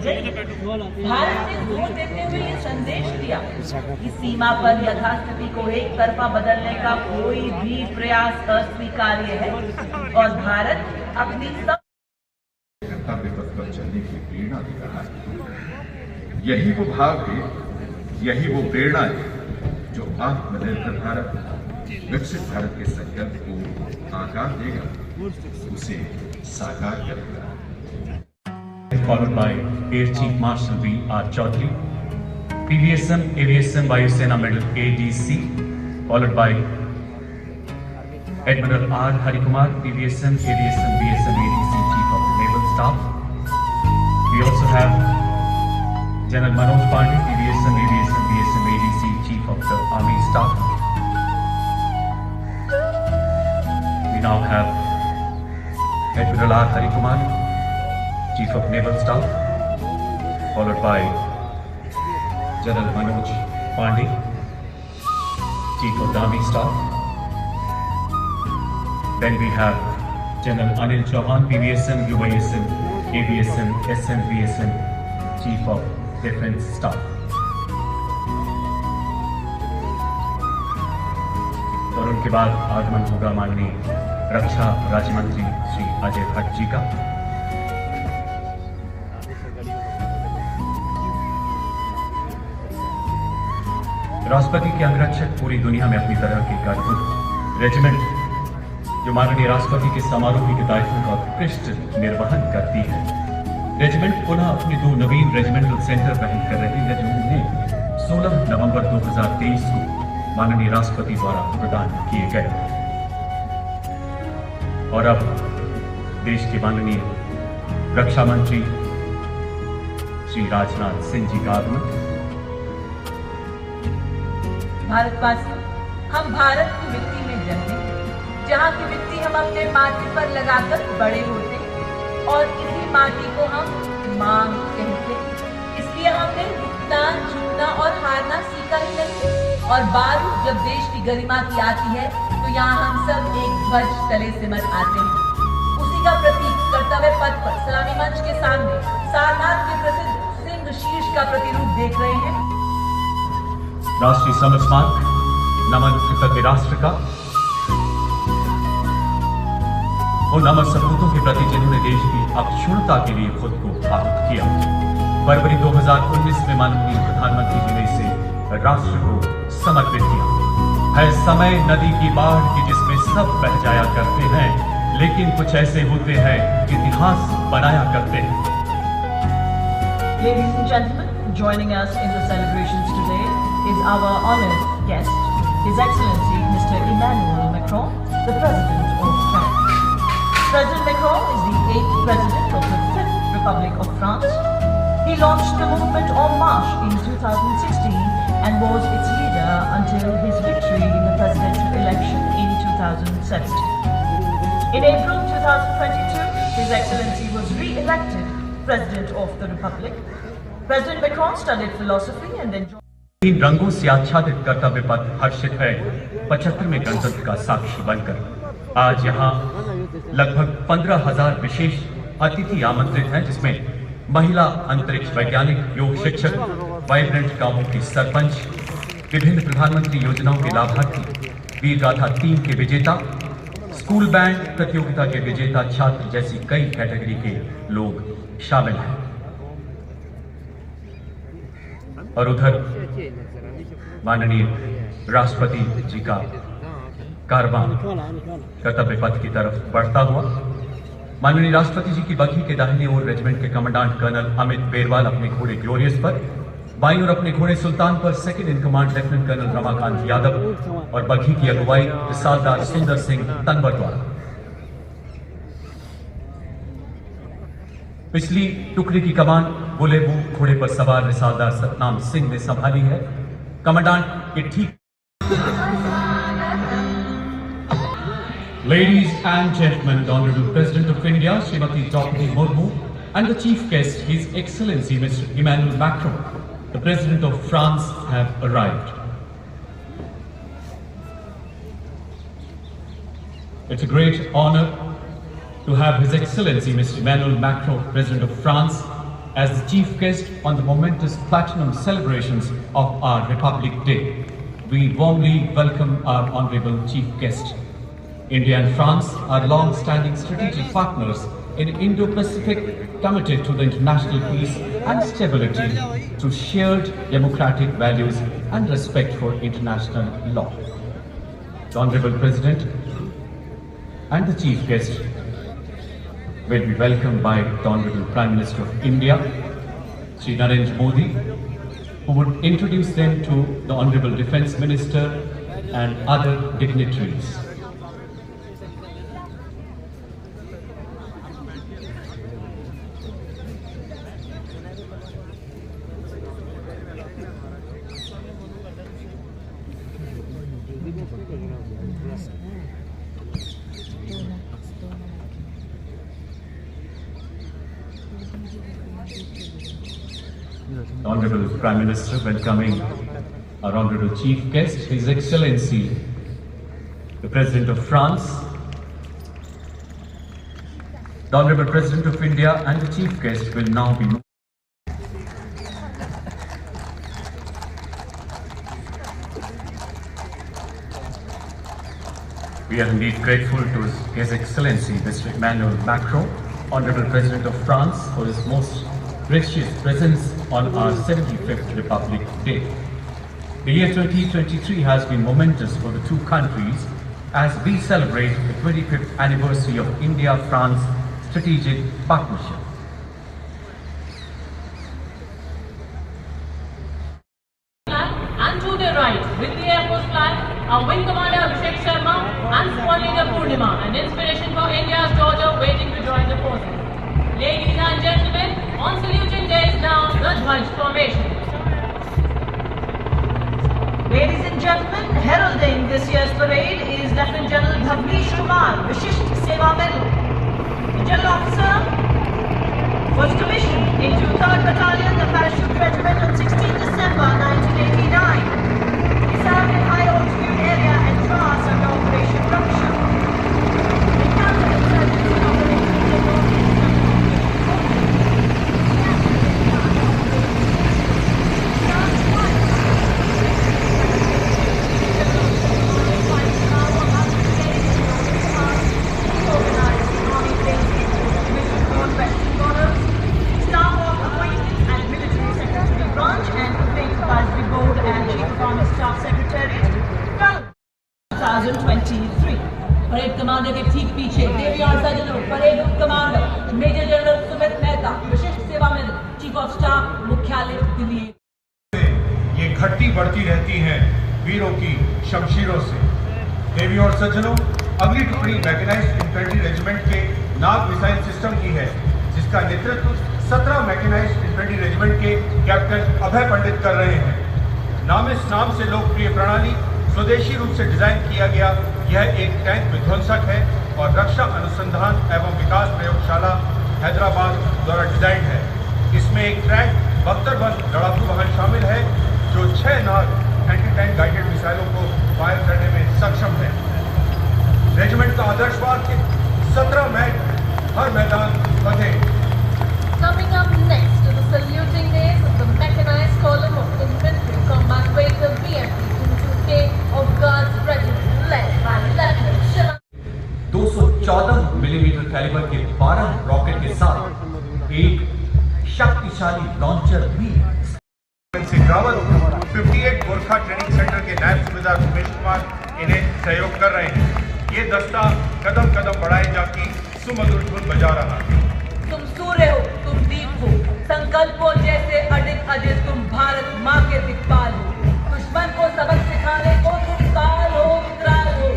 गई। भारत ने जोर देते हुए ये संदेश दिया कि सीमा पर यथास्थिति को एक तरफा बदलने का कोई भी प्रयास अस्वीकार्य है और भारत अपनी कर्तव्य पथ पर चलने की प्रेरणा दे रहा है। यही वो भाव है, यही वो प्रेरणा है जो आत्मनिर्भर भारत, विकसित भारत के संकल्प को आकार देगा, उसे साकार करेगा। Followed by Air Chief Marshal V.R. Chaudhary, PVSM Aviation Vayusena Medal ADC, followed by Admiral R. Harikumar, PVSM Aviation VSM ADC Chief of the Naval Staff. We also have General Manoj Pandey, PVSM Aviation VSM ADC Chief of the Army Staff. We now have Admiral R. Harikumar, Chief of Naval Staff, followed by General Manoj Pandey, Chief of the Army Staff. Then we have General Anil Chauhan, PVSM, UVSM, AVSM, SM, VSM, Chief of Defence Staff. और उनके बाद आगमन होगा माननीय रक्षा राज्य मंत्री श्री अजय भट्ट जी का। राष्ट्रपति के अंगरक्षक पूरी दुनिया में अपनी तरह की एक अद्भुत रेजिमेंट जो माननीय राष्ट्रपति के समारोह के दायित्व का उत्कृष्ट निर्वहन करती है। रेजिमेंट पुनः अपने 2 नवीन रेजिमेंटल सेंटर पहल कर रही है जो उन्हें 16 नवंबर 2023 को माननीय राष्ट्रपति द्वारा प्रदान किए गए। और अब देश के माननीय रक्षा मंत्री श्री राजनाथ सिंह जी का आगमन। भारतवासी, हम भारत की मिट्टी में जन्मे, जहाँ की मिट्टी हम अपने माटी पर लगाकर बड़े होते और इसी माटी को हम मां कहते। इसलिए हमने रुकना, झुकना और हारना सीखा ही नहीं। और बारूद जब देश की गरिमा की आती है तो यहाँ हम सब एक ध्वज तले सिमट आते हैं। उसी का प्रतीक कर्तव्य पथ पर सलामी मंच के सामने सारनाथ के प्रसिद्ध सिंह शीर्ष का प्रतिरूप देख रहे हैं। राष्ट्रीय समर स्मारक नमन कृतज्ञ राष्ट्र का उन अमर सपूतों के प्रति जिन्होंने देश की अक्षुण्णता के लिए खुद को आहूत किया। फरवरी 2019 में माननीय प्रधानमंत्री जी ने इसे राष्ट्र को समर्पित किया। है समय नदी की बाढ़ की जिसमें सब बह जाया करते हैं, लेकिन कुछ ऐसे होते हैं इतिहास बनाया करते हैं। Ladies and gentlemen, joining us in the celebrations today is our honored guest, His Excellency Mr. Emmanuel Macron, the President of France. President Macron is the 8th President of the 5th Republic of France. He launched the movement En Marche in 2016 and was its leader until his victory in the presidential election in 2017. In April 2022, His Excellency was re-elected President of the Republic. President Macron studied philosophy and then इन रंगों से आच्छादित कर्तव्य पथ हर्षित है 75वें गणतंत्र का साक्षी बनकर। आज यहाँ लगभग 15,000 विशेष अतिथि आमंत्रित हैं, जिसमें महिला अंतरिक्ष वैज्ञानिक, योग शिक्षक, वाइब्रेंट गांवों की सरपंच, विभिन्न प्रधानमंत्री योजनाओं के लाभार्थी, वीर गाथा 3 के विजेता, स्कूल बैंड प्रतियोगिता के विजेता छात्र जैसी कई कैटेगरी के लोग शामिल हैं। और उधर माननीय राष्ट्रपति जी का कारवां कर्तव्य पथ की तरफ बढ़ता हुआ। माननीय राष्ट्रपति जी की बग्घी के दाहिने ओर रेजिमेंट के कमांडेंट कर्नल अमित बेरवाल अपने घोड़े ग्लोरियस पर, बाईं ओर अपने घोड़े सुल्तान पर second in command lieutenant colonel Ramakant Yadav और बग्घी की अगुवाई रिसालदार सुंदर सिंह तनवर द्वारा। पिछली टुकड़ी की कमान बुलेबू घोड़े पर सवार रिसालदार सतनाम सिंह ने संभाली है। कमांडेंट के ठीक। Ladies and gentlemen, the Honorable President of India, Srimati Draupadi Murmu, and the chief guest, His Excellency Mr. Emmanuel Macron, the President of France, have arrived. It's a great honor to have His Excellency Mr. Emmanuel Macron, President of France, as the chief guest on the momentous platinum celebrations of our Republic Day. We warmly welcome our honorable chief guest. India and France are long-standing strategic partners in Indo-Pacific, committed to the international peace and stability through shared democratic values and respect for international law. The Honorable President and the chief guest will be welcomed by the Honorable Prime Minister of India, Shri Narendra Modi, who would introduce them to the Honorable Defence Minister and other dignitaries. The Honorable Prime Minister welcoming our Honorable Chief Guest, His Excellency, the President of France, the Honorable President of India and the Chief Guest will now be We are indeed grateful to His Excellency Mr. Emmanuel Macron, Honorable President of France, for his most gracious presence on our 75th Republic Day. The year 2023 has been momentous for the two countries as we celebrate the 25th anniversary of India-France strategic partnership. And to the right, with the Air Force flag, our Wing Commander Abhishek Sharma and Squad Leader Purnima, an inspiration for India's daughter waiting to join the forces. Ladies and gentlemen, on saluting day is now the Dhwaj formation. Ladies and gentlemen, heralding this year's parade is Lieutenant General Bhavnesh Kumar, Vishisht Seva Medal. The General Officer was commissioned into 3rd Battalion, the Parachute Regiment on 16 December 1989. He served in high altitude area and Dras under Operation Raksha. He counted insurgents in Operation parade commander के ठीक पीछे देवी और सजनों parade commander major general Sumit Mehta, विशिष्ट सेवा में chief of staff, मुख्यालय दिल्ली। ये घटती बढ़ती रहती हैं वीरों की शमशीरों से। देवी और सज्जनों, अगली टुकड़ी मैकेनाइज्ड इन्फेंट्री रेजिमेंट के नाग मिसाइल सिस्टम की है, जिसका नेतृत्व 17 मैकेनाइज्ड इन्फेंट्री रेजिमेंट के कैप्टन अभय पंडित कर रहे हैं। नाम से लोकप्रिय प्रणाली स्वदेशी रूप से डिजाइन किया गया यह एक टैंक विध्वंसक है और रक्षा अनुसंधान एवं विकास प्रयोगशाला हैदराबाद द्वारा डिजाइन है। इसमें एक ट्रैक बख्तरबंद लड़ाकू वाहन शामिल है जो 6 नाग एंटी टैंक गाइडेड मिसाइलों को फायर करने में सक्षम है। रेजिमेंट का आदर्श वाक्य 17 मैन हर मैदान फतेह। Coming up next to the saluting days of the mechanized column of infantry combat vehicle BMP-22K of Guards Regiment led by Lieutenant Shilan. 214 millimetre calibre के 12 रॉकेट के साथ एक शक्तिशाली लॉन्चर भी। रावत 58 गोरखा ट्रेनिंग सेंटर के नायब सूबेदार उमेश कुमार इन्हें सहयोग कर रहे हैं। ये दस्ता कदम कदम बढ़ाए जाती सुमधुर धुन बजा रहा है। तुम सूर्य हो, तुम दीप हो, संकल्पों जैसे अडिग अजित तुम भारत माँ के दिक्पाल हो। दुश्मन को सबक सिखाने को तुम काल हो, विकराल हो।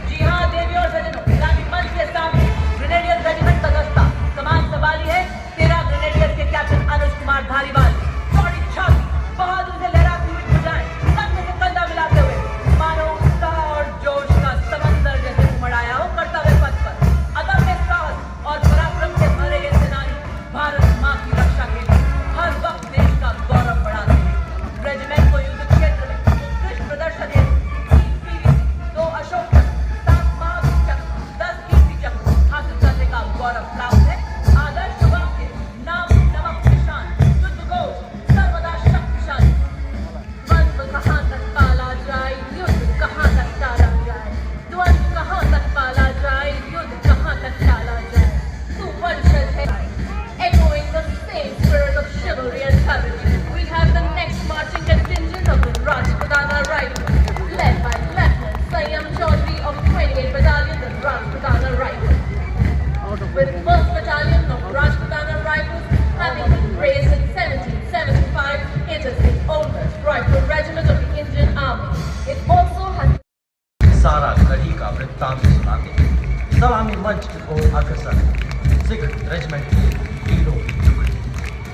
जी हाँ देवी और सजनों, क्रांति मंच के सामने ग्रेनेडियर रेजिमेंट का दस्ता कमान संभाली है 13 ग्रेनेडियर के कैप्टन अनुज कुमार धारीवाल। चौड़ी छाती, बहादुर से लहराती हुई भुजाएं, कंधे से कंधा मिलाते हुए मानो उत्साह और जोश का समंदर जैसे उमड़ाया हो कर्तव्य पथ पर। अदम्य साहस और पराक्रम से भरे ये सेनानी भारत माँ की रक्षा के लिए हर वक्त देश का गौरव बढ़ाते हैं। रेजिमेंट को युद्ध क्षेत्र में उत्कृष्ट प्रदर्शन हेतु 3 पीवी, 2 अशोक चक्र, 7 महावीर चक्र, 10 कीर्ति चक्र हासिल करने का गौरव प्राप्त है। आदर्श वाक्य नाम नमक निशान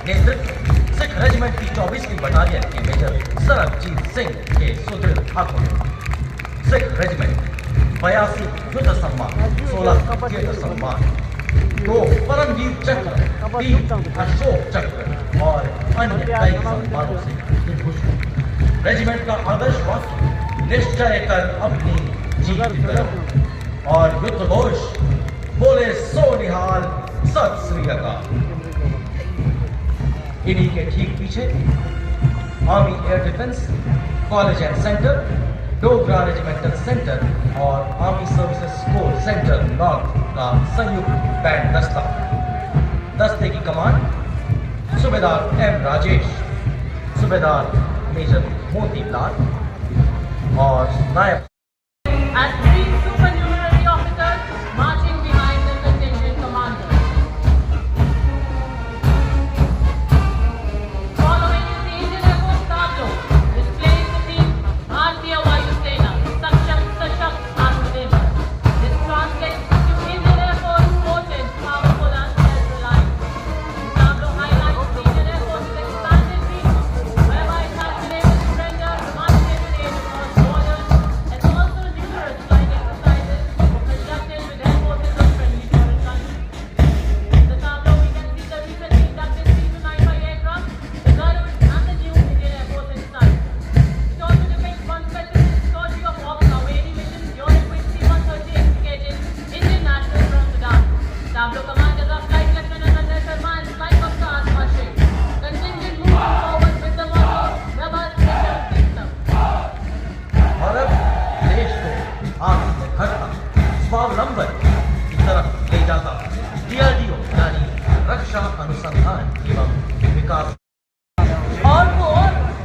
नेतृत्व सिख रेजिमेंट की 24वीं बटालियन के मेजर सरबजीत सिंह के सुदृढ़ हाथों में सिख रेजिमेंट 82 युद्ध सम्मान, 16 तीर्थ सम्मान, 2 परमवीर चक्र, 3 अशोक चक्र और अन्य कई सम्मानों से विभूषित। रेजिमेंट का आदर्श वाक्य निश्चय कर अपनी जीत करो और युद्ध घोष बोले सो निहाल सत श्री अकाल। इन्हीं के ठीक पीछे army air defence college and centre, Dogra regimental centre और army services corps centre north का संयुक्त बैंड दस्ता। दस्ते की कमान सूबेदार एम राजेश, सूबेदार मेजर मोती लाल और नायब As 3 supernumerary officers marching behind the contingent commander. Following is the Indian Air Force tableau, displaying the theme Bharatiya Vayu Sena, Saksham Sashakt Atmanirbhar. This translates to Indian Air Force potent, powerful and self-reliant. The tableau highlights the Indian Air Force's expanded reach, whereby it has been able to render demonstrated aid across borders and also numerous flying exercises conducted with air forces of friendly foreign countries. In the tableau, we can see the recently inducted C-295 aircraft, the Garud and the new Indian Air Force exercise. It also depicts one specific story of Hawk Navy missions during which C-130 extricated Indian nationals from Sudan. Tableau commanders are Flight Lieutenant Ajay Sharma and Flight Officer Asma Sheikh. Contingent moving forward with the motto Rabbat Nisham System. और अब देश को आत्मनिर्भरता स्वावलंबन की तरफ ले जाता DRDO यानी रक्षा अनुसंधान एवं विकास। और वो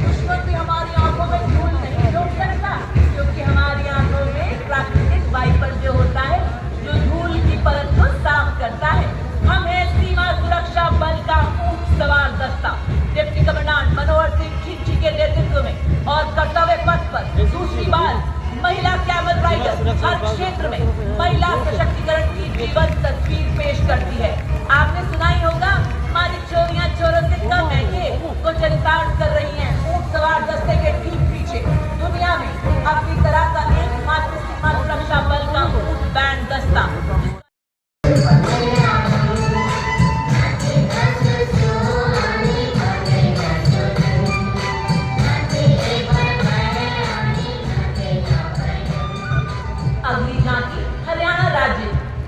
दुश्मन भी हमारी आंखों में धूल नहीं झोंक सकता, क्योंकि हमारी आंखों में प्राकृतिक वाइपर जो होता है, जो धूल की परत को साफ करता है। हम हैं सीमा सुरक्षा बल का ऊंट सवार दस्ता, डिप्टी कमांडेंट मनोहर सिंह खिंची के नेतृत्व में और कर्तव्य पथ पर दूसरी बार महिला कैमल राइडर हर क्षेत्र में महिला सशक्तिकरण की जीवंत तस्वीर पेश करती है। आपने सुना ही होगा, हमारी छोरियां छोरों से कम है, ये वो चरितार्थ कर रही हैं ऊंट सवार दस्ते के ठीक पीछे। दुनिया में अपनी तरह का एकमात्र सीमा सुरक्षा बल का ऊंट बैंड दस्ता। अगली झांकी हरियाणा राज्य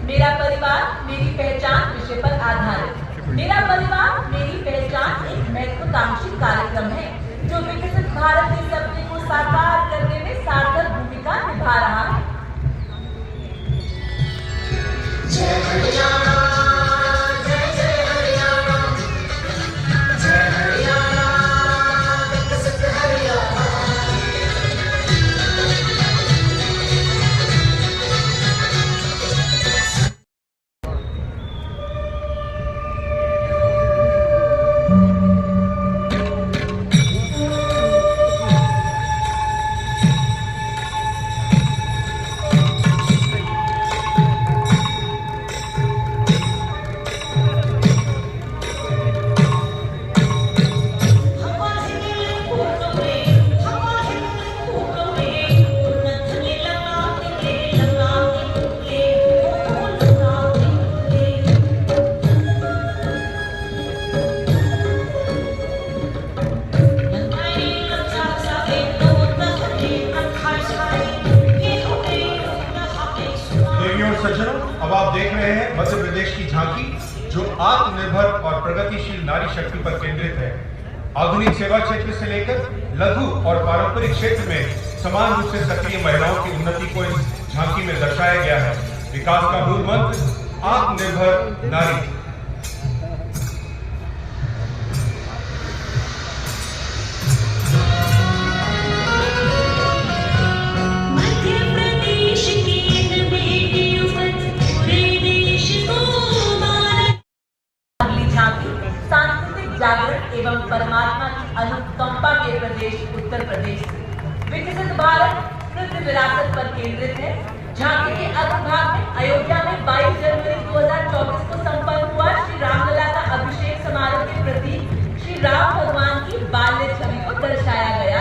मेरा परिवार मेरी पहचान विषय पर आधारित। मेरा परिवार मेरी पहचान एक महत्वाकांक्षी कार्यक्रम है जो विकसित भारत के सपने को साकार करने में सार्थक भूमिका निभा रहा है। जय हरियाणा, जय जय हरियाणा, जय हरियाणा, विकसित हरियाणा। सज्जनों, अब आप देख रहे हैं मध्य प्रदेश की झांकी जो आत्मनिर्भर और प्रगतिशील नारी शक्ति पर केंद्रित है। आधुनिक सेवा क्षेत्र से लेकर लघु और पारंपरिक क्षेत्र में समान रूप से सक्रिय महिलाओं की उन्नति को इस झांकी में दर्शाया गया है। विकास का मूल मंत्र आत्मनिर्भर नारी। जागरण एवं परमात्मा की अनुकंपा के प्रदेश उत्तर प्रदेश विकसित भारत कृत विरासत पर केंद्रित है। झांकी के अग्रभाग में अयोध्या में 22 जनवरी 2024 को संपन्न हुआ श्री रामलला का अभिषेक समारोह के प्रति राम भगवान की बाल्य छवि को दर्शाया गया।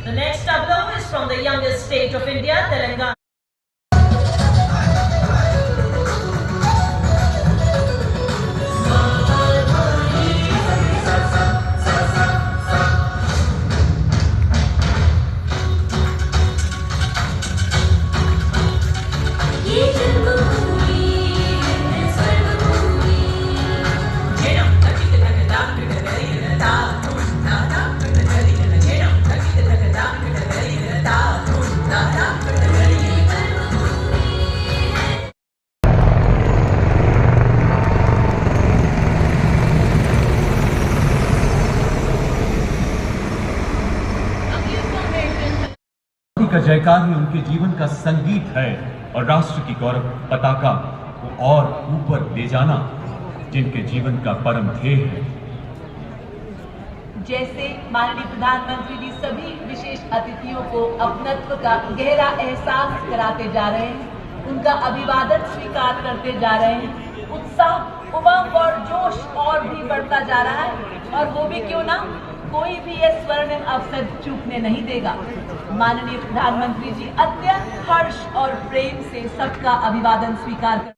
The next tableau is from the youngest state of India, Telangana. का जयकार ही उनके जीवन का संगीत है और राष्ट्र की गौरव पताका को और ऊपर ले जाना जिनके जीवन का परम ध्येय है। जैसे माननीय प्रधानमंत्री जी सभी विशेष अतिथियों को अपनत्व का गहरा एहसास कराते जा रहे हैं, उनका अभिवादन स्वीकार करते जा रहे हैं, उत्साह उमंग और जोश और भी बढ़ता जा रहा है और वो भी क्यों ना, कोई भी यह स्वर्णिम अवसर चूकने नहीं देगा। माननीय प्रधानमंत्री जी अत्यंत हर्ष और प्रेम से सबका अभिवादन स्वीकार कर